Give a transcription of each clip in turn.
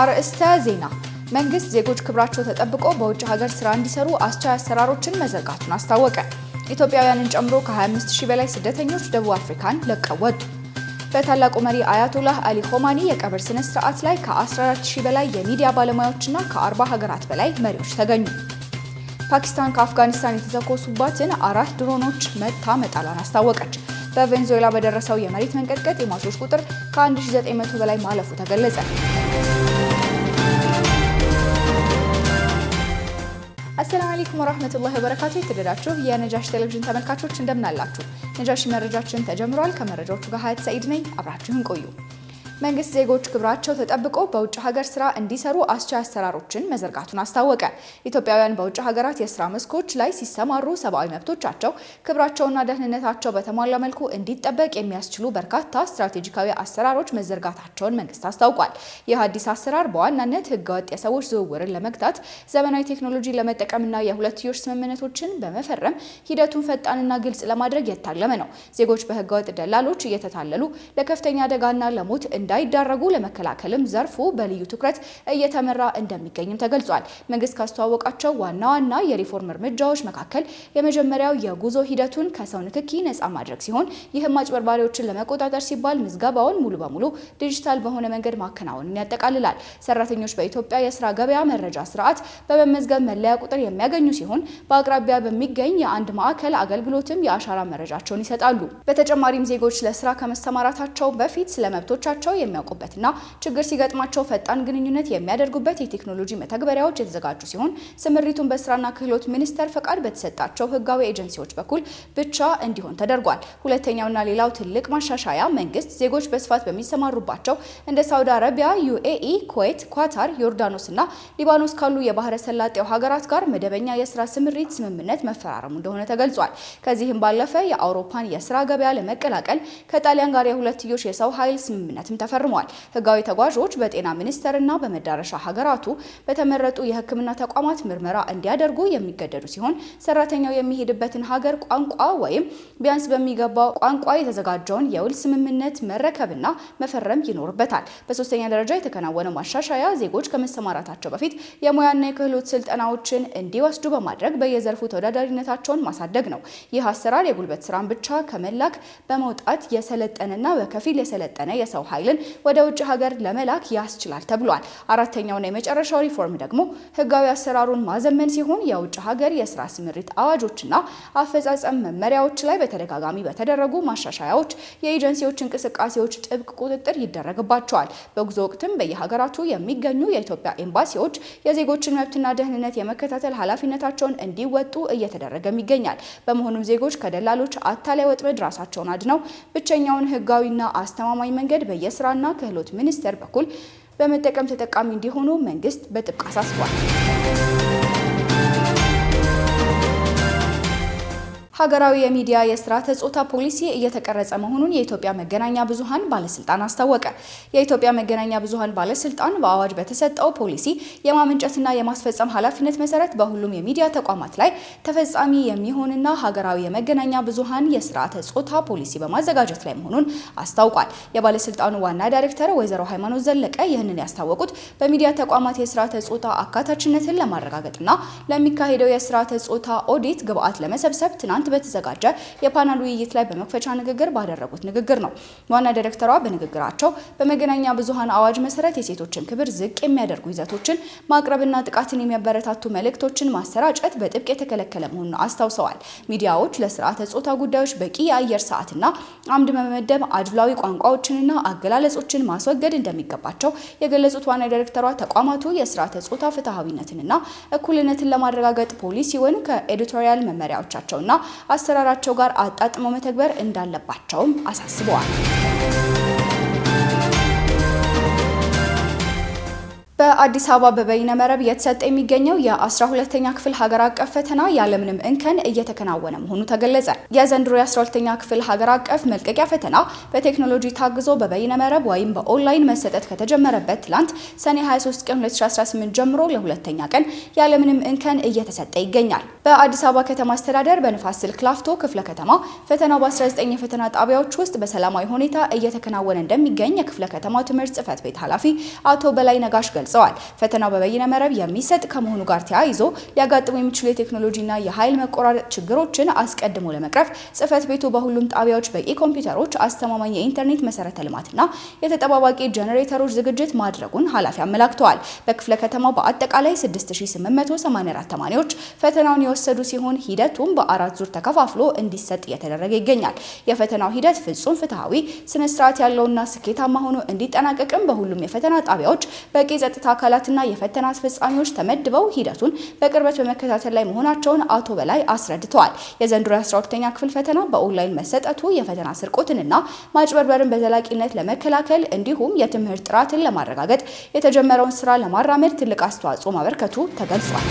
አርእስተ ዜና መንግስት ዜጎች ክብራቸው ተጠብቆ በውጭ ሀገር ስራ እንዲሰሩ አስቻይ አሰራሮችን መዘርጋቱን አስታወቀ። ኢትዮጵያውያንን ጨምሮ ከ25000 በላይ ስደተኞች ደቡብ አፍሪካን ለቀው ወጡ። በታላቁ መሪ አያቶላህ አሊ ኾማኒ የቀብር ስነ ስርዓት ላይ ከ14000 በላይ የሚዲያ ባለሙያዎችና ከ40 ሀገራት በላይ መሪዎች ተገኙ። ፓኪስታን ከአፍጋኒስታን የተተኮሱባትን 4 ድሮኖች መታ መጣሏን አስታወቀች። በቬንዙዌላ በደረሰው የመሬት መንቀጥቀጥ የሟቾች ቁጥር ከ1900 በላይ ማለፉ ተገለጸ። አሰላሙ አለይኩም ወራህመቱላሂ ወበረካቱ። የተወደዳችሁ የነጃሺ ቴሌቪዥን ተመልካቾች እንደምን አላችሁ? ነጃሺ መረጃችን ተጀምሯል። ከመረጃዎቹ ጋር ሀያት ሰኢድ ነኝ። አብራችሁን ቆዩ። መንግስት ዜጎች ክብራቸው ተጠብቆ በውጭ ሀገር ስራ እንዲሰሩ አስቻይ አሰራሮችን መዘርጋቱን አስታወቀ። ኢትዮጵያውያን በውጭ ሀገራት የስራ መስኮች ላይ ሲሰማሩ ሰብአዊ መብቶቻቸው፣ ክብራቸውና ደህንነታቸው በተሟላ መልኩ እንዲጠበቅ የሚያስችሉ በርካታ ስትራቴጂካዊ አሰራሮች መዘርጋታቸውን መንግስት አስታውቋል። ይህ አዲስ አሰራር በዋናነት ህገወጥ የሰዎች ዝውውርን ለመግታት፣ ዘመናዊ ቴክኖሎጂ ለመጠቀምና የሁለትዮሽ ስምምነቶችን በመፈረም ሂደቱን ፈጣንና ግልጽ ለማድረግ የታለመ ነው። ዜጎች በህገወጥ ደላሎች እየተታለሉ ለከፍተኛ አደጋና ለሞት እንዳይዳረጉ ለመከላከልም ዘርፉ በልዩ ትኩረት እየተመራ እንደሚገኝም ተገልጿል። መንግስት ካስተዋወቃቸው ዋና ዋና የሪፎርም እርምጃዎች መካከል የመጀመሪያው የጉዞ ሂደቱን ከሰው ንክኪ ነፃ ማድረግ ሲሆን ይህም አጭበርባሪዎችን ለመቆጣጠር ሲባል ምዝገባውን ሙሉ በሙሉ ዲጂታል በሆነ መንገድ ማከናወንን ያጠቃልላል። ሰራተኞች በኢትዮጵያ የስራ ገበያ መረጃ ስርዓት በመመዝገብ መለያ ቁጥር የሚያገኙ ሲሆን በአቅራቢያ በሚገኝ የአንድ ማዕከል አገልግሎትም የአሻራ መረጃቸውን ይሰጣሉ። በተጨማሪም ዜጎች ለስራ ከመሰማራታቸው በፊት ስለ መብቶቻቸው የሚያውቁበትና ችግር ሲገጥማቸው ፈጣን ግንኙነት የሚያደርጉበት የቴክኖሎጂ መተግበሪያዎች የተዘጋጁ ሲሆን ስምሪቱን በስራና ክህሎት ሚኒስቴር ፈቃድ በተሰጣቸው ህጋዊ ኤጀንሲዎች በኩል ብቻ እንዲሆን ተደርጓል። ሁለተኛውና ሌላው ትልቅ ማሻሻያ መንግስት ዜጎች በስፋት በሚሰማሩባቸው እንደ ሳውዲ አረቢያ፣ ዩኤኢ፣ ኩዌት፣ ኳታር፣ ዮርዳኖስና ሊባኖስ ካሉ የባህረ ሰላጤው ሀገራት ጋር መደበኛ የስራ ስምሪት ስምምነት መፈራረሙ እንደሆነ ተገልጿል። ከዚህም ባለፈ የአውሮፓን የስራ ገበያ ለመቀላቀል ከጣሊያን ጋር የሁለትዮሽ የሰው ኃይል ስምምነት ተፈርሟል። ህጋዊ ተጓዦች በጤና ሚኒስቴርና በመዳረሻ ሀገራቱ በተመረጡ የህክምና ተቋማት ምርመራ እንዲያደርጉ የሚገደዱ ሲሆን ሰራተኛው የሚሄድበትን ሀገር ቋንቋ ወይም ቢያንስ በሚገባው ቋንቋ የተዘጋጀውን የውል ስምምነት መረከብና መፈረም ይኖርበታል። በሶስተኛ ደረጃ የተከናወነው ማሻሻያ ዜጎች ከመሰማራታቸው በፊት የሙያና የክህሎት ስልጠናዎችን እንዲወስዱ በማድረግ በየዘርፉ ተወዳዳሪነታቸውን ማሳደግ ነው። ይህ አሰራር የጉልበት ስራን ብቻ ከመላክ በመውጣት የሰለጠነና በከፊል የሰለጠነ የሰው ኃይልን ወደ ውጭ ሀገር ለመላክ ያስችላል ተብሏል። አራተኛውና የመጨረሻው ሪፎርም ደግሞ ህጋዊ አሰራሩን ማዘመን ሲሆን የውጭ ሀገር የስራ ስምሪት አዋጆችና አፈጻጸም መመሪያዎች ላይ በተደጋጋሚ በተደረጉ ማሻሻያዎች የኤጀንሲዎች እንቅስቃሴዎች ጥብቅ ቁጥጥር ይደረግባቸዋል። በጉዞ ወቅትም በየሀገራቱ የሚገኙ የኢትዮጵያ ኤምባሲዎች የዜጎችን መብትና ደህንነት የመከታተል ኃላፊነታቸውን እንዲወጡ እየተደረገም ይገኛል። በመሆኑም ዜጎች ከደላሎች አታላይ ወጥመድ ራሳቸውን አድነው ብቸኛውን ህጋዊና አስተማማኝ መንገድ በየስራና ክህሎት ሚኒስቴር በኩል በመጠቀም ተጠቃሚ እንዲሆኑ መንግስት በጥብቅ አሳስቧል። ሀገራዊ የሚዲያ የስርዓተ ጾታ ፖሊሲ እየተቀረጸ መሆኑን የኢትዮጵያ መገናኛ ብዙሃን ባለስልጣን አስታወቀ። የኢትዮጵያ መገናኛ ብዙሃን ባለስልጣን በአዋጅ በተሰጠው ፖሊሲ የማመንጨትና የማስፈጸም ኃላፊነት መሰረት በሁሉም የሚዲያ ተቋማት ላይ ተፈጻሚ የሚሆንና ሀገራዊ የመገናኛ ብዙሃን የስርዓተ ጾታ ፖሊሲ በማዘጋጀት ላይ መሆኑን አስታውቋል። የባለስልጣኑ ዋና ዳይሬክተር ወይዘሮ ሃይማኖት ዘለቀ ይህንን ያስታወቁት በሚዲያ ተቋማት የስርዓተ ጾታ አካታችነትን ለማረጋገጥና ለሚካሄደው የስርዓተ ጾታ ኦዲት ግብዓት ለመሰብሰብ ትናንት በተዘጋጀ የፓናል ውይይት ላይ በመክፈቻ ንግግር ባደረጉት ንግግር ነው። ዋና ዳይሬክተሯ በንግግራቸው በመገናኛ ብዙሃን አዋጅ መሰረት የሴቶችን ክብር ዝቅ የሚያደርጉ ይዘቶችን ማቅረብና ጥቃትን የሚያበረታቱ መልእክቶችን ማሰራጨት በጥብቅ የተከለከለ መሆኑን አስታውሰዋል። ሚዲያዎች ለስርዓተ ጾታ ጉዳዮች በቂ የአየር ሰዓትና አምድ በመመደብ አድሏዊ ቋንቋዎችንና አገላለጾችን ማስወገድ እንደሚገባቸው የገለጹት ዋና ዳይሬክተሯ ተቋማቱ የስርዓተ ጾታ ፍትሐዊነትንና እኩልነትን ለማረጋገጥ ፖሊሲውን ከኤዲቶሪያል መመሪያዎቻቸውና አሰራራቸው ጋር አጣጥመው መተግበር እንዳለባቸውም አሳስበዋል። በአዲስ አበባ በበይነ መረብ እየተሰጠ የሚገኘው የ12ኛ ክፍል ሀገር አቀፍ ፈተና ያለምንም እንከን እየተከናወነ መሆኑ ተገለጸ። የዘንድሮ የ12ኛ ክፍል ሀገር አቀፍ መልቀቂያ ፈተና በቴክኖሎጂ ታግዞ በበይነ መረብ ወይም በኦንላይን መሰጠት ከተጀመረበት ትላንት ሰኔ 23 ቀን 2018 ጀምሮ ለሁለተኛ ቀን ያለምንም እንከን እየተሰጠ ይገኛል። በአዲስ አበባ ከተማ አስተዳደር በንፋስ ስልክ ላፍቶ ክፍለ ከተማ ፈተናው በ19 የፈተና ጣቢያዎች ውስጥ በሰላማዊ ሁኔታ እየተከናወነ እንደሚገኝ የክፍለ ከተማው ትምህርት ጽሕፈት ቤት ኃላፊ አቶ በላይ ነጋሽ ገልጸዋል። ገልጸዋል። ፈተናው በበይነ መረብ የሚሰጥ ከመሆኑ ጋር ተያይዞ ሊያጋጥሙ የሚችሉ የቴክኖሎጂና የኃይል መቆራረጥ ችግሮችን አስቀድሞ ለመቅረፍ ጽህፈት ቤቱ በሁሉም ጣቢያዎች በቂ ኮምፒውተሮች፣ አስተማማኝ የኢንተርኔት መሰረተ ልማትና የተጠባባቂ ጄኔሬተሮች ዝግጅት ማድረጉን ኃላፊ አመላክተዋል። በክፍለ ከተማው በአጠቃላይ 6884 ተማሪዎች ፈተናውን የወሰዱ ሲሆን ሂደቱም በአራት ዙር ተከፋፍሎ እንዲሰጥ እየተደረገ ይገኛል። የፈተናው ሂደት ፍጹም ፍትሃዊ፣ ስነ ስርዓት ያለውና ስኬታማ ሆኖ እንዲጠናቀቅም በሁሉም የፈተና ጣቢያዎች በቂ ጸጥታ አካላትና የፈተና አስፈጻሚዎች ተመድበው ሂደቱን በቅርበት በመከታተል ላይ መሆናቸውን አቶ በላይ አስረድተዋል። የዘንድሮ የ12ኛ ክፍል ፈተና በኦንላይን መሰጠቱ የፈተና ስርቆትንና ማጭበርበርን በዘላቂነት ለመከላከል እንዲሁም የትምህርት ጥራትን ለማረጋገጥ የተጀመረውን ስራ ለማራመድ ትልቅ አስተዋጽኦ ማበርከቱ ተገልጿል።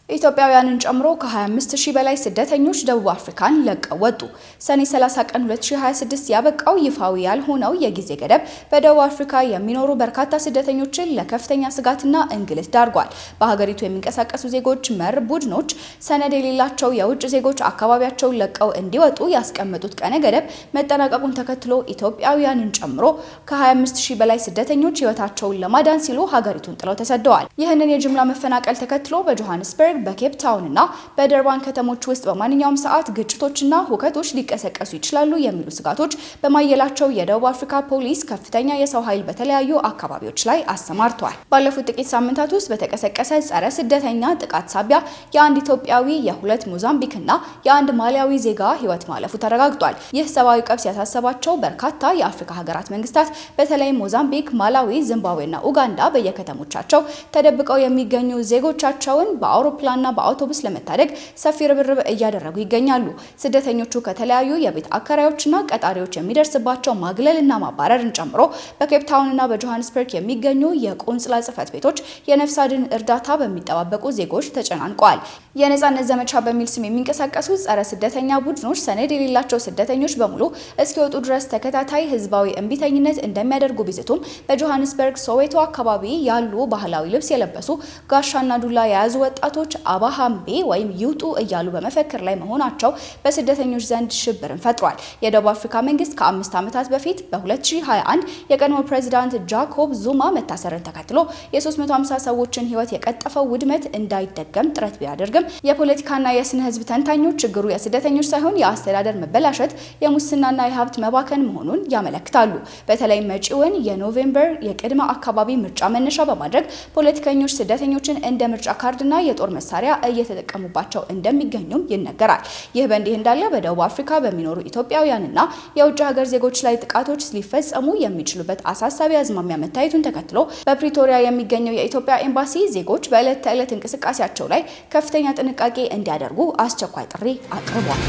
ኢትዮጵያውያንን ጨምሮ ከ25000 በላይ ስደተኞች ደቡብ አፍሪካን ለቀው ወጡ። ሰኔ 30 ቀን 2026 ያበቃው ይፋዊ ያልሆነው የጊዜ ገደብ በደቡብ አፍሪካ የሚኖሩ በርካታ ስደተኞችን ለከፍተኛ ስጋትና እንግልት ዳርጓል። በሀገሪቱ የሚንቀሳቀሱ ዜጎች መር ቡድኖች ሰነድ የሌላቸው የውጭ ዜጎች አካባቢያቸውን ለቀው እንዲወጡ ያስቀመጡት ቀነ ገደብ መጠናቀቁን ተከትሎ ኢትዮጵያውያንን ጨምሮ ከ25000 በላይ ስደተኞች ሕይወታቸውን ለማዳን ሲሉ ሀገሪቱን ጥለው ተሰደዋል። ይህንን የጅምላ መፈናቀል ተከትሎ በጆሃንስበርግ በኬፕ ታውን እና በደርባን ከተሞች ውስጥ በማንኛውም ሰዓት ግጭቶችና ሁከቶች ሊቀሰቀሱ ይችላሉ የሚሉ ስጋቶች በማየላቸው የደቡብ አፍሪካ ፖሊስ ከፍተኛ የሰው ኃይል በተለያዩ አካባቢዎች ላይ አሰማርቷል። ባለፉት ጥቂት ሳምንታት ውስጥ በተቀሰቀሰ ጸረ ስደተኛ ጥቃት ሳቢያ የአንድ ኢትዮጵያዊ፣ የሁለት ሞዛምቢክ እና የአንድ ማሊያዊ ዜጋ ሕይወት ማለፉ ተረጋግጧል። ይህ ሰብአዊ ቀውስ ያሳሰባቸው በርካታ የአፍሪካ ሀገራት መንግስታት በተለይ ሞዛምቢክ፣ ማላዊ፣ ዚምባብዌና ኡጋንዳ በየከተሞቻቸው ተደብቀው የሚገኙ ዜጎቻቸውን በአውሮፕላንና በአውቶቡስ ለመታደግ ሰፊ ርብርብ እያደረጉ ይገኛሉ። ስደተኞቹ ከተለያዩ የቤት አከራዮችና ቀጣሪዎች የሚደርስባቸው ማግለልና ማባረርን ጨምሮ በኬፕ ታውንና በጆሃንስበርግ የሚገኙ የቆንጽላ ጽህፈት ቤቶች የነፍስ አድን እርዳታ በሚጠባበቁ ዜጎች ተጨናንቀዋል። የነጻነት ዘመቻ በሚል ስም የሚንቀሳቀሱ ጸረ ስደተኛ ቡድኖች ሰነድ የሌላቸው ስደተኞች በሙሉ እስኪወጡ ድረስ ተከታታይ ህዝባዊ እምቢተኝነት እንደሚያደርጉ ቢዝቱም በጆሃንስበርግ ሶዌቶ አካባቢ ያሉ ባህላዊ ልብስ የለበሱ ጋሻና ዱላ የያዙ ወጣቶች አባሃምቤ ወይም ይውጡ እያሉ በመፈክር ላይ መሆናቸው በስደተኞች ዘንድ ሽብርን ፈጥሯል። የደቡብ አፍሪካ መንግስት ከ5 ዓመታት በፊት በ2021 የቀድሞ ፕሬዝዳንት ጃኮብ ዙማ መታሰርን ተከትሎ የ350 ሰዎችን ህይወት የቀጠፈው ውድመት እንዳይደገም ጥረት ቢያደርግም የፖለቲካና የስነ ህዝብ ተንታኞች ችግሩ የስደተኞች ሳይሆን የአስተዳደር መበላሸት፣ የሙስናና የሀብት መባከን መሆኑን ያመለክታሉ። በተለይ መጪውን የኖቬምበር የቅድመ አካባቢ ምርጫ መነሻ በማድረግ ፖለቲከኞች ስደተኞችን እንደ ምርጫ ካርድና የጦር መሳሪያ እየተጠቀሙባቸው እንደሚገኙም ይነገራል። ይህ በእንዲህ እንዳለ በደቡብ አፍሪካ በሚኖሩ ኢትዮጵያውያንና የውጭ ሀገር ዜጎች ላይ ጥቃቶች ሊፈጸሙ የሚችሉበት አሳሳቢ አዝማሚያ መታየቱን ተከትሎ በፕሪቶሪያ የሚገኘው የኢትዮጵያ ኤምባሲ ዜጎች በዕለት ተዕለት እንቅስቃሴያቸው ላይ ከፍተኛ ጥንቃቄ እንዲያደርጉ አስቸኳይ ጥሪ አቅርቧል።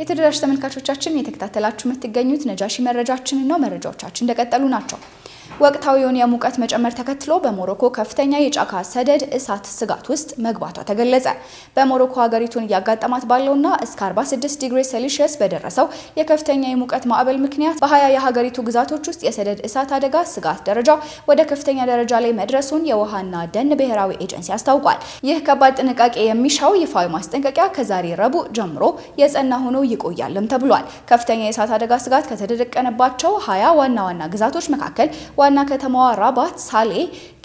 የተደራሽ ተመልካቾቻችን የተከታተላችሁ የምትገኙት ነጃሺ መረጃችንን ነው። መረጃዎቻችን እንደቀጠሉ ናቸው። ወቅታዊውን የሙቀት መጨመር ተከትሎ በሞሮኮ ከፍተኛ የጫካ ሰደድ እሳት ስጋት ውስጥ መግባቷ ተገለጸ። በሞሮኮ ሀገሪቱን እያጋጠማት ባለውና እስከ 46 ዲግሪ ሴልሺየስ በደረሰው የከፍተኛ የሙቀት ማዕበል ምክንያት በ20 የሀገሪቱ ግዛቶች ውስጥ የሰደድ እሳት አደጋ ስጋት ደረጃ ወደ ከፍተኛ ደረጃ ላይ መድረሱን የውሃና ደን ብሔራዊ ኤጀንሲ አስታውቋል። ይህ ከባድ ጥንቃቄ የሚሻው ይፋዊ ማስጠንቀቂያ ከዛሬ ረቡዕ ጀምሮ የጸና ሆኖ ይቆያልም ተብሏል። ከፍተኛ የእሳት አደጋ ስጋት ከተደቀነባቸው 20 ዋና ዋና ግዛቶች መካከል ዋና ከተማዋ ራባት፣ ሳሌ፣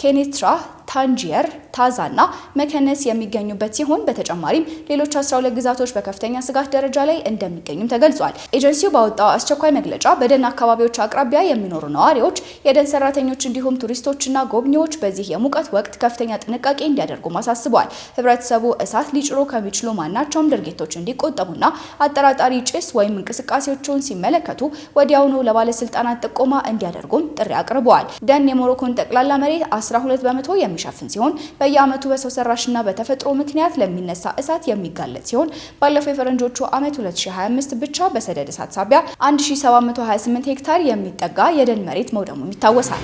ኬኔትራ፣ ታንጂየር፣ ታዛና መከነስ የሚገኙበት ሲሆን በተጨማሪም ሌሎች 12 ግዛቶች በከፍተኛ ስጋት ደረጃ ላይ እንደሚገኙም ተገልጿል። ኤጀንሲው ባወጣው አስቸኳይ መግለጫ በደን አካባቢዎች አቅራቢያ የሚኖሩ ነዋሪዎች፣ የደን ሰራተኞች እንዲሁም ቱሪስቶችና ጎብኚዎች በዚህ የሙቀት ወቅት ከፍተኛ ጥንቃቄ እንዲያደርጉ አሳስቧል። ህብረተሰቡ እሳት ሊጭሩ ከሚችሉ ማናቸውም ድርጊቶች እንዲቆጠቡና አጠራጣሪ ጭስ ወይም እንቅስቃሴዎችን ሲመለከቱ ወዲያውኑ ለባለስልጣናት ጥቆማ እንዲያደርጉም ጥሪ አቅርበዋል። ደን የሞሮኮን ጠቅላላ መሬት 12 በመቶ የሚሸፍን ሲሆን በየዓመቱ በሰው ሰራሽና በተፈጥሮ ምክንያት ለሚነሳ እሳት የሚጋለጥ ሲሆን ባለፈው የፈረንጆቹ ዓመት 2025 ብቻ በሰደድ እሳት ሳቢያ 1728 ሄክታር የሚጠጋ የደን መሬት መውደሙም ይታወሳል።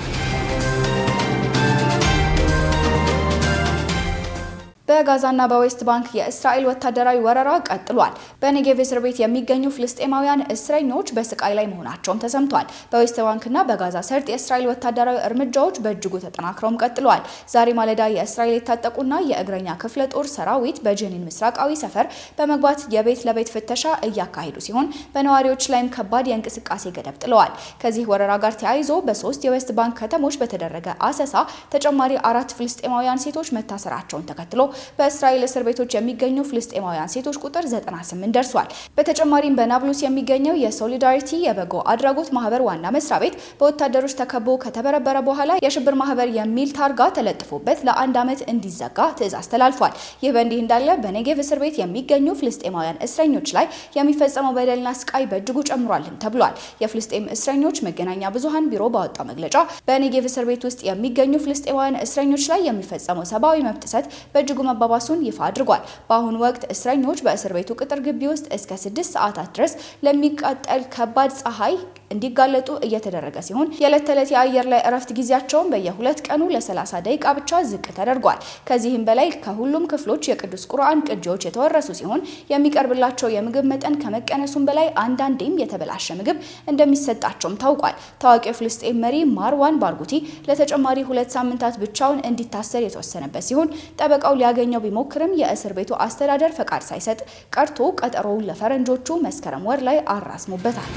በጋዛና በዌስት ባንክ የእስራኤል ወታደራዊ ወረራ ቀጥሏል። በኔጌቭ እስር ቤት የሚገኙ ፍልስጤማውያን እስረኞች በስቃይ ላይ መሆናቸውም ተሰምቷል። በዌስት ባንክና በጋዛ ሰርጥ የእስራኤል ወታደራዊ እርምጃዎች በእጅጉ ተጠናክረውም ቀጥለዋል። ዛሬ ማለዳ የእስራኤል የታጠቁና የእግረኛ ክፍለ ጦር ሰራዊት በጀኒን ምስራቃዊ ሰፈር በመግባት የቤት ለቤት ፍተሻ እያካሄዱ ሲሆን በነዋሪዎች ላይም ከባድ የእንቅስቃሴ ገደብ ጥለዋል። ከዚህ ወረራ ጋር ተያይዞ በ3 የዌስት ባንክ ከተሞች በተደረገ አሰሳ ተጨማሪ 4 ፍልስጤማውያን ሴቶች መታሰራቸውን ተከትሎ በእስራኤል እስር ቤቶች የሚገኙ ፍልስጤማውያን ሴቶች ቁጥር 98 ደርሷል። በተጨማሪም በናብሉስ የሚገኘው የሶሊዳሪቲ የበጎ አድራጎት ማህበር ዋና መስሪያ ቤት በወታደሮች ተከቦ ከተበረበረ በኋላ የሽብር ማህበር የሚል ታርጋ ተለጥፎበት ለ1 ዓመት እንዲዘጋ ትዕዛዝ ተላልፏል። ይህ በእንዲህ እንዳለ በኔጌቭ እስር ቤት የሚገኙ ፍልስጤማውያን እስረኞች ላይ የሚፈጸመው በደልና ስቃይ በእጅጉ ጨምሯልም ተብሏል። የፍልስጤም እስረኞች መገናኛ ብዙሃን ቢሮ ባወጣው መግለጫ በኔጌቭ እስር ቤት ውስጥ የሚገኙ ፍልስጤማውያን እስረኞች ላይ የሚፈጸመው ሰብአዊ መብት ጥሰት በእጅጉ መባባሱን ይፋ አድርጓል። በአሁኑ ወቅት እስረኞች በእስር ቤቱ ቅጥር ግቢ ውስጥ እስከ 6 ሰዓታት ድረስ ለሚቃጠል ከባድ ፀሐይ እንዲጋለጡ እየተደረገ ሲሆን የዕለት ተዕለት የአየር ላይ እረፍት ጊዜያቸውን በየ2 ቀኑ ለ30 ደቂቃ ብቻ ዝቅ ተደርጓል። ከዚህም በላይ ከሁሉም ክፍሎች የቅዱስ ቁርአን ቅጂዎች የተወረሱ ሲሆን የሚቀርብላቸው የምግብ መጠን ከመቀነሱም በላይ አንዳንዴም የተበላሸ ምግብ እንደሚሰጣቸውም ታውቋል። ታዋቂው ፍልስጤም መሪ ማርዋን ባርጉቲ ለተጨማሪ 2 ሳምንታት ብቻውን እንዲታሰር የተወሰነበት ሲሆን ጠበቃው ሊያገኘው ቢሞክርም የእስር ቤቱ አስተዳደር ፈቃድ ሳይሰጥ ቀርቶ ቀጠሮውን ለፈረንጆቹ መስከረም ወር ላይ አራስሞበታል።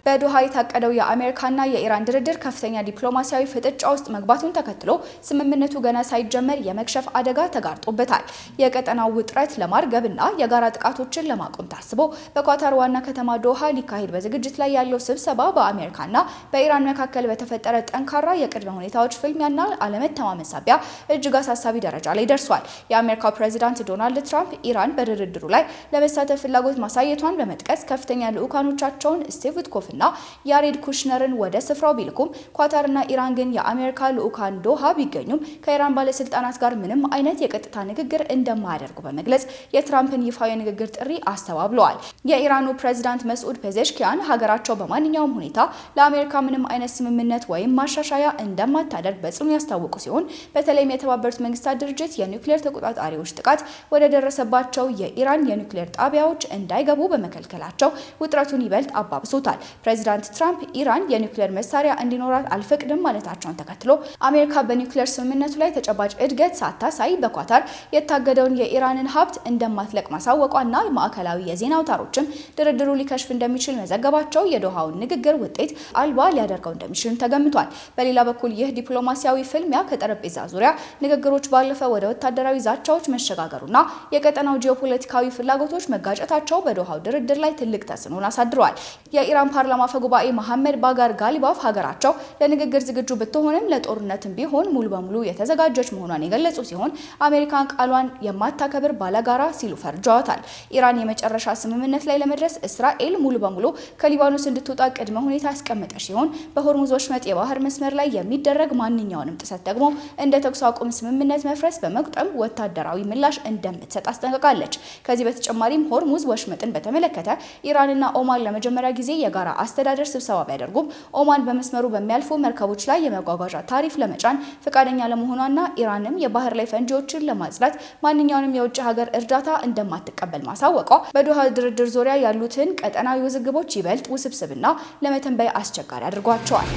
በዶሃ የታቀደው የአሜሪካና የኢራን ድርድር ከፍተኛ ዲፕሎማሲያዊ ፍጥጫ ውስጥ መግባቱን ተከትሎ ስምምነቱ ገና ሳይጀመር የመክሸፍ አደጋ ተጋርጦበታል። የቀጠናው ውጥረት ለማርገብና የጋራ ጥቃቶችን ለማቆም ታስቦ በኳታር ዋና ከተማ ዶሃ ሊካሄድ በዝግጅት ላይ ያለው ስብሰባ በአሜሪካና በኢራን መካከል በተፈጠረ ጠንካራ የቅድመ ሁኔታዎች ፍልሚያና አለመተማመን ሳቢያ እጅግ አሳሳቢ ደረጃ ላይ ደርሷል። የአሜሪካው ፕሬዚዳንት ዶናልድ ትራምፕ ኢራን በድርድሩ ላይ ለመሳተፍ ፍላጎት ማሳየቷን በመጥቀስ ከፍተኛ ልዑካኖቻቸውን ስቲቭ ዊትኮፍ እና ያሬድ ኩሽነርን ወደ ስፍራው ቢልኩም ኳታርና ኢራን ግን የአሜሪካ ልዑካን ዶሃ ቢገኙም ከኢራን ባለስልጣናት ጋር ምንም አይነት የቀጥታ ንግግር እንደማያደርጉ በመግለጽ የትራምፕን ይፋዊ ንግግር ጥሪ አስተባብለዋል። የኢራኑ ፕሬዝዳንት መስዑድ ፔዜሽኪያን ሀገራቸው በማንኛውም ሁኔታ ለአሜሪካ ምንም አይነት ስምምነት ወይም ማሻሻያ እንደማታደርግ በጽኑ ያስታወቁ ሲሆን በተለይም የተባበሩት መንግስታት ድርጅት የኒውክሌር ተቆጣጣሪዎች ጥቃት ወደ ደረሰባቸው የኢራን የኒውክሌር ጣቢያዎች እንዳይገቡ በመከልከላቸው ውጥረቱን ይበልጥ አባብሶታል። ፕሬዚዳንት ትራምፕ ኢራን የኒውክሌር መሳሪያ እንዲኖራት አልፈቅድም ማለታቸውን ተከትሎ አሜሪካ በኒውክሌር ስምምነቱ ላይ ተጨባጭ እድገት ሳታሳይ በኳታር የታገደውን የኢራንን ሀብት እንደማትለቅ ማሳወቋና ማዕከላዊ የዜና አውታሮችም ድርድሩ ሊከሽፍ እንደሚችል መዘገባቸው የዶሃውን ንግግር ውጤት አልባ ሊያደርገው እንደሚችልም ተገምቷል። በሌላ በኩል ይህ ዲፕሎማሲያዊ ፍልሚያ ከጠረጴዛ ዙሪያ ንግግሮች ባለፈ ወደ ወታደራዊ ዛቻዎች መሸጋገሩና የቀጠናው ጂኦፖለቲካዊ ፍላጎቶች መጋጨታቸው በዶሃው ድርድር ላይ ትልቅ ተጽዕኖን አሳድረዋል። የኢራን ፓርላማ አፈ ጉባኤ መሐመድ ባጋር ጋሊባፍ ሀገራቸው ለንግግር ዝግጁ ብትሆንም ለጦርነትም ቢሆን ሙሉ በሙሉ የተዘጋጀች መሆኗን የገለጹ ሲሆን አሜሪካን ቃሏን የማታከብር ባለጋራ ሲሉ ፈርጀዋታል። ኢራን የመጨረሻ ስምምነት ላይ ለመድረስ እስራኤል ሙሉ በሙሉ ከሊባኖስ እንድትወጣ ቅድመ ሁኔታ ያስቀመጠች ሲሆን በሆርሙዝ ወሽመጥ የባህር መስመር ላይ የሚደረግ ማንኛውንም ጥሰት ደግሞ እንደ ተኩስ አቁም ስምምነት መፍረስ በመቁጠም ወታደራዊ ምላሽ እንደምትሰጥ አስጠንቅቃለች። ከዚህ በተጨማሪም ሆርሙዝ ወሽመጥን በተመለከተ ኢራንና ኦማን ለመጀመሪያ ጊዜ የጋራ አስተዳደር ስብሰባ ቢያደርጉም ኦማን በመስመሩ በሚያልፉ መርከቦች ላይ የመጓጓዣ ታሪፍ ለመጫን ፈቃደኛ ለመሆኗና ኢራንም የባህር ላይ ፈንጂዎችን ለማጽዳት ማንኛውንም የውጭ ሀገር እርዳታ እንደማትቀበል ማሳወቋ በዶሃ ድርድር ዙሪያ ያሉትን ቀጠናዊ ውዝግቦች ይበልጥ ውስብስብና ለመተንበይ አስቸጋሪ አድርጓቸዋል።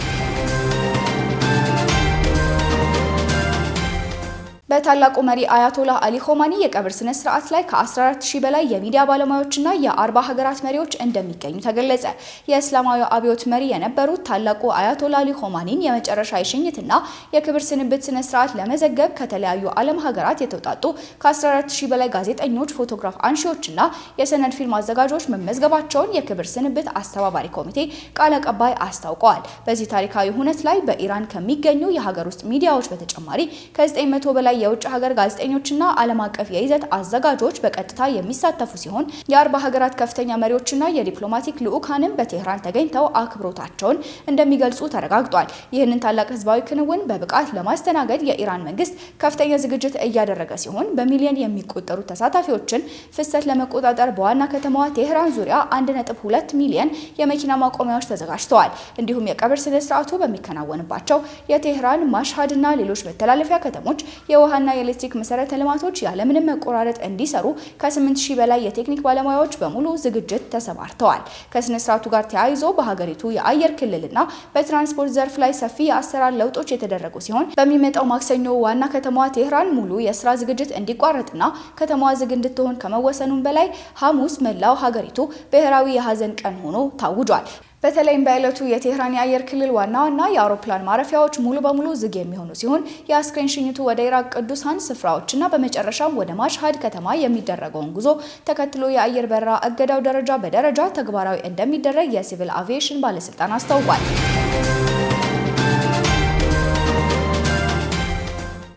በታላቁ መሪ አያቶላህ አሊ ኾሜኒ የቀብር ስነ ስርዓት ላይ ከ14000 በላይ የሚዲያ ባለሙያዎችና የ40 ሀገራት መሪዎች እንደሚገኙ ተገለጸ። የእስላማዊ አብዮት መሪ የነበሩት ታላቁ አያቶላህ አሊ ኾሜኒን የመጨረሻ የሽኝትና የክብር ስንብት ስነ ስርዓት ለመዘገብ ከተለያዩ ዓለም ሀገራት የተውጣጡ ከ14000 በላይ ጋዜጠኞች፣ ፎቶግራፍ አንሺዎችና የሰነድ ፊልም አዘጋጆች መመዝገባቸውን የክብር ስንብት አስተባባሪ ኮሚቴ ቃል አቀባይ አስታውቀዋል። በዚህ ታሪካዊ ሁነት ላይ በኢራን ከሚገኙ የሀገር ውስጥ ሚዲያዎች በተጨማሪ ከ900 በላይ የውጭ የውጭ ሀገር ጋዜጠኞችና ዓለም አቀፍ የይዘት አዘጋጆች በቀጥታ የሚሳተፉ ሲሆን የ40 ሀገራት ከፍተኛ መሪዎችና የዲፕሎማቲክ ልዑካንም በቴህራን ተገኝተው አክብሮታቸውን እንደሚገልጹ ተረጋግጧል። ይህንን ታላቅ ህዝባዊ ክንውን በብቃት ለማስተናገድ የኢራን መንግስት ከፍተኛ ዝግጅት እያደረገ ሲሆን በሚሊዮን የሚቆጠሩ ተሳታፊዎችን ፍሰት ለመቆጣጠር በዋና ከተማዋ ቴህራን ዙሪያ 1.2 ሚሊዮን የመኪና ማቆሚያዎች ተዘጋጅተዋል። እንዲሁም የቀብር ስነ ስርዓቱ በሚከናወንባቸው የቴህራን ማሽሃድና ሌሎች መተላለፊያ ከተሞች የውሃና የኤሌክትሪክ መሰረተ ልማቶች ያለምንም መቆራረጥ እንዲሰሩ ከ8000 በላይ የቴክኒክ ባለሙያዎች በሙሉ ዝግጅት ተሰማርተዋል። ከስነ ስርዓቱ ጋር ተያይዞ በሀገሪቱ የአየር ክልልና በትራንስፖርት ዘርፍ ላይ ሰፊ የአሰራር ለውጦች የተደረጉ ሲሆን በሚመጣው ማክሰኞ ዋና ከተማዋ ቴህራን ሙሉ የስራ ዝግጅት እንዲቋረጥና ከተማዋ ዝግ እንድትሆን ከመወሰኑም በላይ ሐሙስ መላው ሀገሪቱ ብሔራዊ የሀዘን ቀን ሆኖ ታውጇል። በተለይም በዕለቱ የቴህራን የአየር ክልል ዋና የአውሮፕላን ማረፊያዎች ሙሉ በሙሉ ዝግ የሚሆኑ ሲሆን የአስክሬን ሽኝቱ ወደ ኢራቅ ቅዱሳን ስፍራዎችና በመጨረሻም ወደ ማሽሃድ ከተማ የሚደረገውን ጉዞ ተከትሎ የአየር በረራ እገዳው ደረጃ በደረጃ ተግባራዊ እንደሚደረግ የሲቪል አቪዬሽን ባለስልጣን አስታውቋል።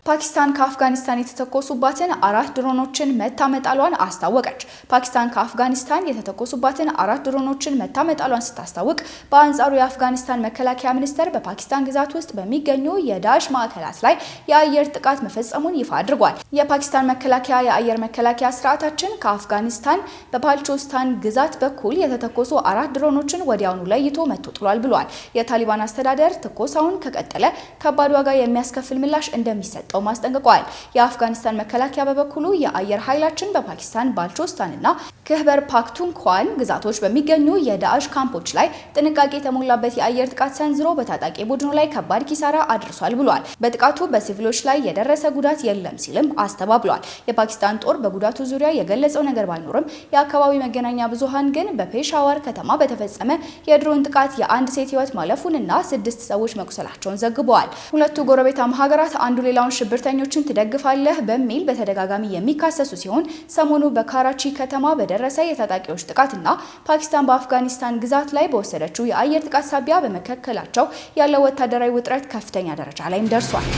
ፓኪስታን ከአፍጋኒስታን የተተኮሱባትን 4 ድሮኖችን መታ መጣሏን አስታወቀች። ፓኪስታን ከአፍጋኒስታን የተተኮሱባትን 4 ድሮኖችን መታ መጣሏን ስታስታውቅ፣ በአንጻሩ የአፍጋኒስታን መከላከያ ሚኒስቴር በፓኪስታን ግዛት ውስጥ በሚገኙ የዳዕሽ ማዕከላት ላይ የአየር ጥቃት መፈጸሙን ይፋ አድርጓል። የፓኪስታን መከላከያ የአየር መከላከያ ስርዓታችን ከአፍጋኒስታን በባልቾስታን ግዛት በኩል የተተኮሱ 4 ድሮኖችን ወዲያውኑ ለይቶ መቶ ጥሏል ብሏል። የታሊባን አስተዳደር ትኮሳውን ከቀጠለ ከባድ ዋጋ የሚያስከፍል ምላሽ እንደሚሰጠው ማስጠንቀቋል። የአፍጋኒስታን መከላከያ በበኩሉ የአየር ኃይላችን በፓኪስታን ባልቾስታንና ክህበር ፓክቱንኳን ግዛቶች በሚገኙ የዳዕሽ ካምፖች ላይ ጥንቃቄ የተሞላበት የአየር ጥቃት ሰንዝሮ በታጣቂ ቡድኑ ላይ ከባድ ኪሳራ አድርሷል ብሏል። በጥቃቱ በሲቪሎች ላይ የደረሰ ጉዳት የለም ሲልም አስተባብሏል። የፓኪስታን ጦር በጉዳቱ ዙሪያ የገለጸው ነገር ባይኖርም የአካባቢ መገናኛ ብዙሃን ግን በፔሻዋር ከተማ በተፈጸመ የድሮን ጥቃት የአንድ ሴት ሕይወት ማለፉንና 6 ሰዎች መቁሰላቸውን ዘግበዋል። ሁለቱ ጎረቤታማ ሀገራት አንዱ ሌላውን ሽብርተኞችን ትደግፋለህ በሚል በተደጋጋሚ የሚካሰሱ ሲሆን ሰሞኑ በካራቺ ከተማ በደረሰ የታጣቂዎች ጥቃትና ፓኪስታን በአፍጋኒስታን ግዛት ላይ በወሰደችው የአየር ጥቃት ሳቢያ በመካከላቸው ያለው ወታደራዊ ውጥረት ከፍተኛ ደረጃ ላይም ደርሷል።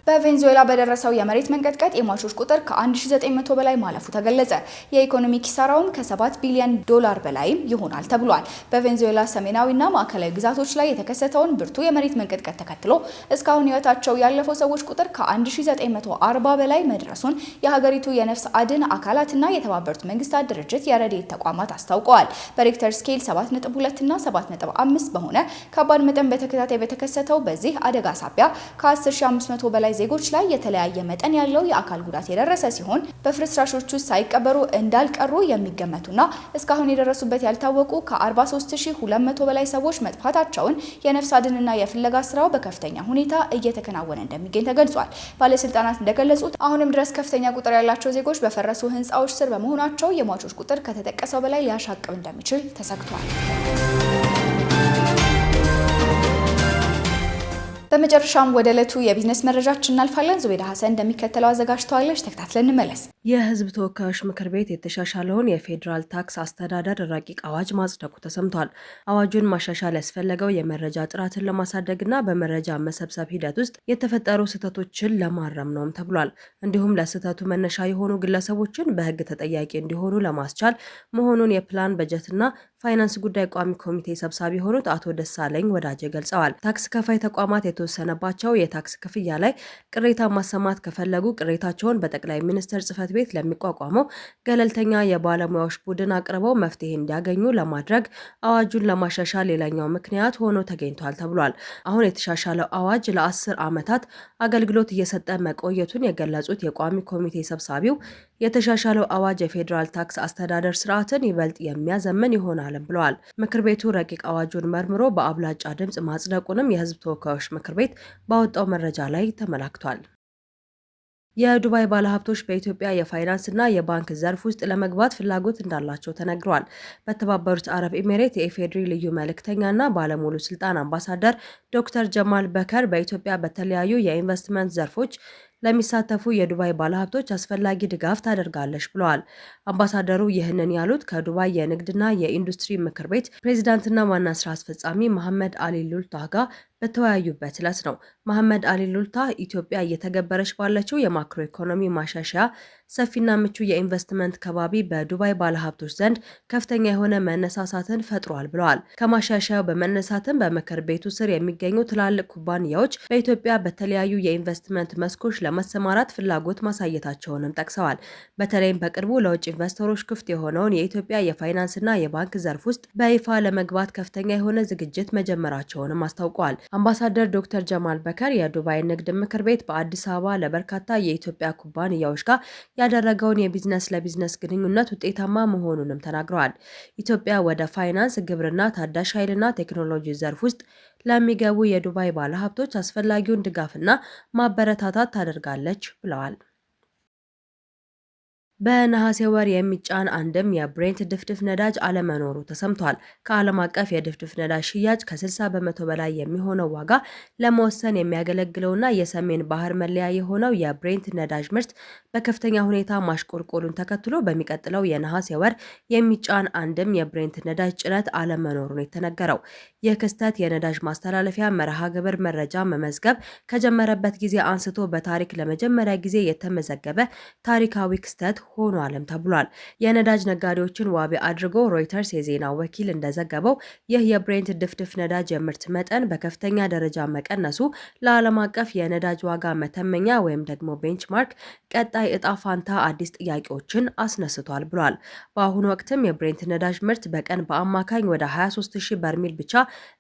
በቬንዙዌላ በደረሰው የመሬት መንቀጥቀጥ የሟቾች ቁጥር ከ1900 በላይ ማለፉ ተገለጸ። የኢኮኖሚ ኪሳራውም ከ7 ቢሊዮን ዶላር በላይ ይሆናል ተብሏል። በቬንዙዌላ ሰሜናዊና ማዕከላዊ ግዛቶች ላይ የተከሰተውን ብርቱ የመሬት መንቀጥቀጥ ተከትሎ እስካሁን ሕይወታቸው ያለፈው ሰዎች ቁጥር ከ1940 በላይ መድረሱን የሀገሪቱ የነፍስ አድን አካላትና የተባበሩት መንግስታት ድርጅት የረድኤት ተቋማት አስታውቀዋል። በሬክተር ስኬል 7.2 እና 7.5 በሆነ ከባድ መጠን በተከታታይ በተከሰተው በዚህ አደጋ ሳቢያ ከ10500 በላይ ዜጎች ላይ የተለያየ መጠን ያለው የአካል ጉዳት የደረሰ ሲሆን በፍርስራሾቹ ሳይቀበሩ እንዳልቀሩ የሚገመቱና እስካሁን የደረሱበት ያልታወቁ ከ43200 በላይ ሰዎች መጥፋታቸውን የነፍስ አድንና የፍለጋ ስራው በከፍተኛ ሁኔታ እየተከናወነ እንደሚገኝ ተገልጿል። ባለስልጣናት እንደገለጹት አሁንም ድረስ ከፍተኛ ቁጥር ያላቸው ዜጎች በፈረሱ ህንፃዎች ስር በመሆናቸው የሟቾች ቁጥር ከተጠቀሰው በላይ ሊያሻቅብ እንደሚችል ተሰግቷል። በመጨረሻም ወደ ዕለቱ የቢዝነስ መረጃችን እናልፋለን። ዙቤዳ ሀሰን እንደሚከተለው አዘጋጅተዋለች። ተከታትለን እንመለስ። የህዝብ ተወካዮች ምክር ቤት የተሻሻለውን የፌዴራል ታክስ አስተዳደር ረቂቅ አዋጅ ማጽደቁ ተሰምቷል። አዋጁን ማሻሻል ያስፈለገው የመረጃ ጥራትን ለማሳደግና በመረጃ መሰብሰብ ሂደት ውስጥ የተፈጠሩ ስህተቶችን ለማረም ነውም ተብሏል። እንዲሁም ለስህተቱ መነሻ የሆኑ ግለሰቦችን በህግ ተጠያቂ እንዲሆኑ ለማስቻል መሆኑን የፕላን በጀትና ፋይናንስ ጉዳይ ቋሚ ኮሚቴ ሰብሳቢ የሆኑት አቶ ደሳለኝ ወዳጄ ገልጸዋል። ታክስ ከፋይ ተቋማት የተወሰነባቸው የታክስ ክፍያ ላይ ቅሬታ ማሰማት ከፈለጉ ቅሬታቸውን በጠቅላይ ሚኒስትር ጽሕፈት ቤት ለሚቋቋመው ገለልተኛ የባለሙያዎች ቡድን አቅርበው መፍትሄ እንዲያገኙ ለማድረግ አዋጁን ለማሻሻል ሌላኛው ምክንያት ሆኖ ተገኝቷል ተብሏል። አሁን የተሻሻለው አዋጅ ለ10 ዓመታት አገልግሎት እየሰጠ መቆየቱን የገለጹት የቋሚ ኮሚቴ ሰብሳቢው የተሻሻለው አዋጅ የፌዴራል ታክስ አስተዳደር ስርዓትን ይበልጥ የሚያዘምን ይሆናልም ብለዋል። ምክር ቤቱ ረቂቅ አዋጁን መርምሮ በአብላጫ ድምፅ ማጽደቁንም የህዝብ ተወካዮች ምክር ቤት ባወጣው መረጃ ላይ ተመላክቷል። የዱባይ ባለሀብቶች በኢትዮጵያ የፋይናንስና የባንክ ዘርፍ ውስጥ ለመግባት ፍላጎት እንዳላቸው ተነግሯል። በተባበሩት አረብ ኤሚሬት የኢፌዴሪ ልዩ መልእክተኛና ባለሙሉ ስልጣን አምባሳደር ዶክተር ጀማል በከር በኢትዮጵያ በተለያዩ የኢንቨስትመንት ዘርፎች ለሚሳተፉ የዱባይ ባለሀብቶች አስፈላጊ ድጋፍ ታደርጋለች ብለዋል። አምባሳደሩ ይህንን ያሉት ከዱባይ የንግድና የኢንዱስትሪ ምክር ቤት ፕሬዚዳንትና ዋና ስራ አስፈጻሚ መሐመድ አሊ ሉልታህ ጋር በተወያዩበት ዕለት ነው። መሐመድ አሊ ሉልታ ኢትዮጵያ እየተገበረች ባለችው የማክሮ ኢኮኖሚ ማሻሻያ ሰፊና ምቹ የኢንቨስትመንት ከባቢ በዱባይ ባለሀብቶች ዘንድ ከፍተኛ የሆነ መነሳሳትን ፈጥሯል ብለዋል። ከማሻሻያው በመነሳትም በምክር ቤቱ ስር የሚገኙ ትላልቅ ኩባንያዎች በኢትዮጵያ በተለያዩ የኢንቨስትመንት መስኮች ለመሰማራት ፍላጎት ማሳየታቸውንም ጠቅሰዋል። በተለይም በቅርቡ ለውጭ ኢንቨስተሮች ክፍት የሆነውን የኢትዮጵያ የፋይናንስና የባንክ ዘርፍ ውስጥ በይፋ ለመግባት ከፍተኛ የሆነ ዝግጅት መጀመራቸውንም አስታውቀዋል። አምባሳደር ዶክተር ጀማል በከር የዱባይ ንግድ ምክር ቤት በአዲስ አበባ ለበርካታ የኢትዮጵያ ኩባንያዎች ጋር ያደረገውን የቢዝነስ ለቢዝነስ ግንኙነት ውጤታማ መሆኑንም ተናግረዋል። ኢትዮጵያ ወደ ፋይናንስ፣ ግብርና፣ ታዳሽ ኃይልና ቴክኖሎጂ ዘርፍ ውስጥ ለሚገቡ የዱባይ ባለሀብቶች አስፈላጊውን ድጋፍና ማበረታታት ታደርጋለች ብለዋል። በነሐሴ ወር የሚጫን አንድም የብሬንት ድፍድፍ ነዳጅ አለመኖሩ ተሰምቷል። ከዓለም አቀፍ የድፍድፍ ነዳጅ ሽያጭ ከ60 በመቶ በላይ የሚሆነው ዋጋ ለመወሰን የሚያገለግለውና የሰሜን ባህር መለያ የሆነው የብሬንት ነዳጅ ምርት በከፍተኛ ሁኔታ ማሽቆልቆሉን ተከትሎ በሚቀጥለው የነሐሴ ወር የሚጫን አንድም የብሬንት ነዳጅ ጭነት አለመኖሩን የተነገረው። ይህ ክስተት የነዳጅ ማስተላለፊያ መርሃ ግብር መረጃ መመዝገብ ከጀመረበት ጊዜ አንስቶ በታሪክ ለመጀመሪያ ጊዜ የተመዘገበ ታሪካዊ ክስተት ሆኗልም ተብሏል። የነዳጅ ነጋዴዎችን ዋቢ አድርጎ ሮይተርስ የዜና ወኪል እንደዘገበው ይህ የብሬንት ድፍድፍ ነዳጅ የምርት መጠን በከፍተኛ ደረጃ መቀነሱ ለዓለም አቀፍ የነዳጅ ዋጋ መተመኛ ወይም ደግሞ ቤንችማርክ ቀጣይ እጣ ፋንታ አዲስ ጥያቄዎችን አስነስቷል ብሏል። በአሁኑ ወቅትም የብሬንት ነዳጅ ምርት በቀን በአማካኝ ወደ 23,000 በርሜል ብቻ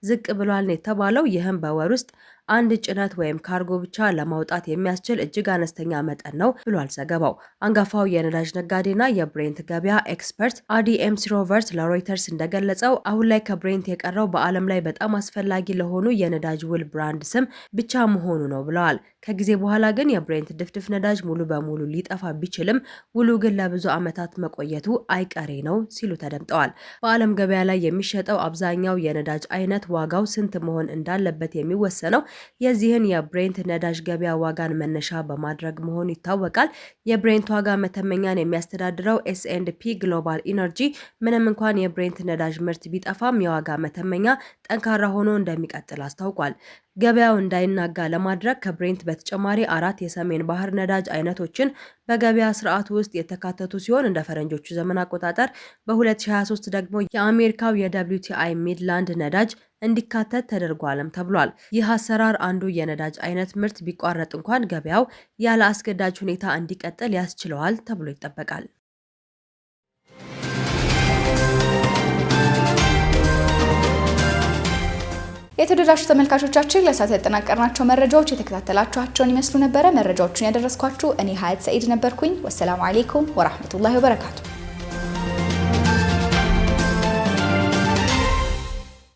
ዝቅ ብሏል ነው የተባለው። ይህም በወር ውስጥ አንድ ጭነት ወይም ካርጎ ብቻ ለማውጣት የሚያስችል እጅግ አነስተኛ መጠን ነው ብሏል ዘገባው። አንጋፋው የነዳጅ ነጋዴና የብሬንት ገበያ ኤክስፐርት አዲ ኤምሲሮቨርት ለሮይተርስ እንደገለጸው አሁን ላይ ከብሬንት የቀረው በዓለም ላይ በጣም አስፈላጊ ለሆኑ የነዳጅ ውል ብራንድ ስም ብቻ መሆኑ ነው ብለዋል። ከጊዜ በኋላ ግን የብሬንት ድፍድፍ ነዳጅ ሙሉ በሙሉ ሊጠፋ ቢችልም ውሉ ግን ለብዙ ዓመታት መቆየቱ አይቀሬ ነው ሲሉ ተደምጠዋል። በዓለም ገበያ ላይ የሚሸጠው አብዛኛው የነዳጅ አይነት ዋጋው ስንት መሆን እንዳለበት የሚወሰነው የዚህን የብሬንት ነዳጅ ገበያ ዋጋን መነሻ በማድረግ መሆኑ ይታወቃል። የብሬንት ዋጋ መተመኛን የሚያስተዳድረው ኤስ&ፒ ግሎባል ኢነርጂ ምንም እንኳን የብሬንት ነዳጅ ምርት ቢጠፋም የዋጋ መተመኛ ጠንካራ ሆኖ እንደሚቀጥል አስታውቋል። ገበያው እንዳይናጋ ለማድረግ ከብሬንት በተጨማሪ 4 የሰሜን ባህር ነዳጅ አይነቶችን በገበያ ስርዓቱ ውስጥ የተካተቱ ሲሆን እንደ ፈረንጆቹ ዘመን አቆጣጠር በ2023 ደግሞ የአሜሪካው የWTI ሚድላንድ ነዳጅ እንዲካተት ተደርጓልም ተብሏል። ይህ አሰራር አንዱ የነዳጅ አይነት ምርት ቢቋረጥ እንኳን ገበያው ያለ አስገዳጅ ሁኔታ እንዲቀጥል ያስችለዋል ተብሎ ይጠበቃል። የተወደዳችሁ ተመልካቾቻችን ለሰዓቱ ያጠናቀርናቸው መረጃዎች የተከታተላችኋቸውን ይመስሉ ነበረ። መረጃዎቹን ያደረስኳችሁ እኔ ሀያት ሰኢድ ነበርኩኝ። ወሰላሙ አለይኩም ወራህመቱላሂ ወበረካቱ።